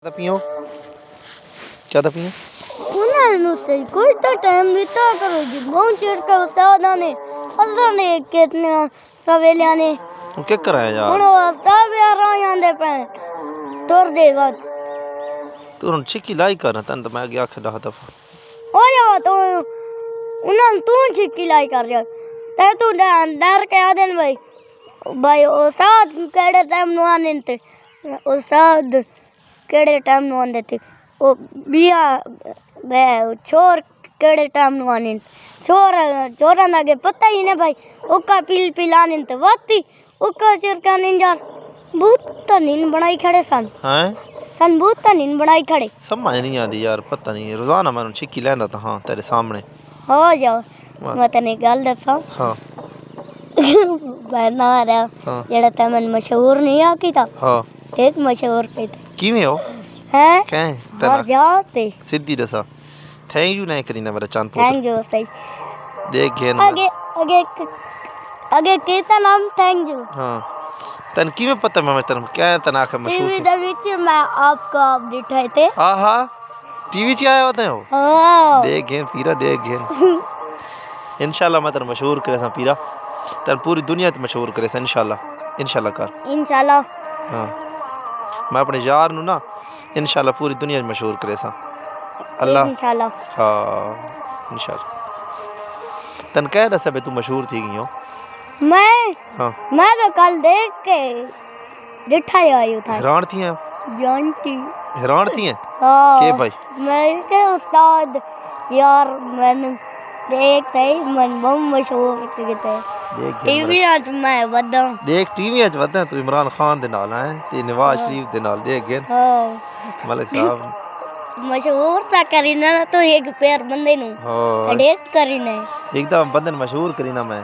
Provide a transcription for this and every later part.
क्या पियो क्या था पियो कुछ तो टाइम बीता करो जी बहुत चीज का उस्ताद ने अल्लाह ने कितने सवेलिया ने तू क्या कराया यार ਹੁਣ ਉਸਤਾਦ ਵੀ ਆ ਰਹੇ ਆਂਦੇ ਪਏ ਤੁਰ ਦੇ ਵਕਤ तू ਹੁਣ छिकी लाई कर तन तो मैं गया आखे 10 दफा हो जा तो ਉਹਨਾਂ ਨੂੰ ਤੂੰ ਛਿੱਕੀ ਲਾਈ ਕਰ ਰਿਹਾ ਤੇ ਤੂੰ ਡਰ ਕੇ ਆ ਦੇਣ भाई उस्ताद केड़े टाइम नु आने ते उस्ताद केड़े टाइम नु आंदे थे ओ बिया बे छोर केड़े टाइम नु आने छोरा लागे पता ही नहीं भाई ओका पिल आने ते वाती ओका चिरका निंजा बहुत नींद बनाई खड़े हैं सन बहुत नींद बनाई खड़े समझ नहीं आती यार पता नहीं रोजाना मैं छिकी लेंदा था हां तेरे सामने हो जाओ मैं तने गल दसा हां बना रहा जेड़ा तमन मशहूर नहीं आ की था हां एक मशहूर पे थे किवें हो हैं कह हर जाते सीधी दसा थैंक यू नहीं करीना मेरा चांद थैंक यू सही देख गेन आगे आगे आगे कहता नाम थैंक यू हां तन किवें पता मैं तन क्या तना आखे मशहूर टीवी दे विच मैं आपको आप दिखाए थे आहा टीवी च आया होते हो हां देख गेन पीरा देख गेन इंशाल्लाह मैं तन मशहूर करे सा पीरा तन पूरी दुनिया ते मशहूर करे सा इंशाल्लाह कर इंशाल्लाह हां मैं अपने यार नु ना इंशाल्लाह पूरी दुनिया में मशहूर करे सा अल्लाह इंशाल्लाह हां इंशाल्लाह तन कह दस बे तू मशहूर थी गई हो मैं तो कल देख के दिखा आयो था हैरान थी हैं जानती हैरान थी हैं हां के भाई मैं के उस्ताद यार मैंने देख सही मन बहुत मशहूर किते देख टीवी आज मैं वदा देख टीवी आज वदा तू इमरान खान दे नाल है ते नवाज शरीफ दे नाल देख गेन हां मलिक साहब मशहूर ता करीना तो एक पैर बंदे नु हां डेट करीना एकदम बंदन मशहूर करीना मैं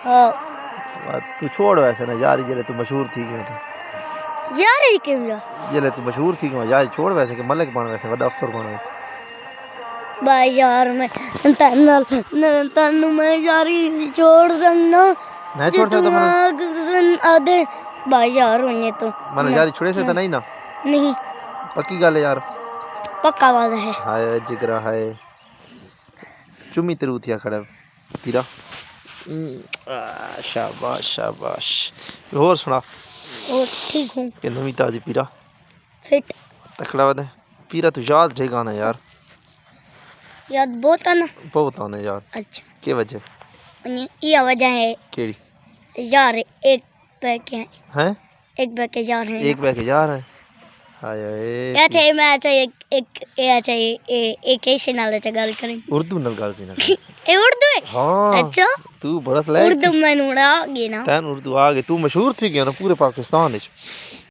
हां तू छोड़ वैसे ना यार जले तू मशहूर थी गयो तो यार ही क्यों जा जले तू मशहूर थी गयो यार छोड़ वैसे के मलिक बन वैसे बड़ा अफसर बन वैसे भाई यार मैं तन्नू मैं यारी छोड़ सकना नहीं छोड़ सकता मैं आधे भाई यार होने तो मन यारी छोड़े से तो नहीं ना नहीं पक्की गल है यार पक्का वादा है हाय जिगरा है चुमी तेरूथिया खड़ा पीरा शाबाश शाबाश और सुना और ठीक हूँ कि नवी ताजी पीरा फिट तकड़ा वदे पीरा तू याद ठेगाना यार याद बहुत है ना बहुत आने यार अच्छा के वजह ये वजह है केड़ी यार एक पैके हैं एक पैके यार हैं एक पैके यार है हाय हाय अच्छा मैं अच्छा एक ऐसे नाल से गल करें उर्दू नाल गल की ना ए उर्दू है हां अच्छा तू बरस ले उर्दू मैं उड़ा गई ना तैन उर्दू आ गई तू मशहूर थी गया ना पूरे पाकिस्तान विच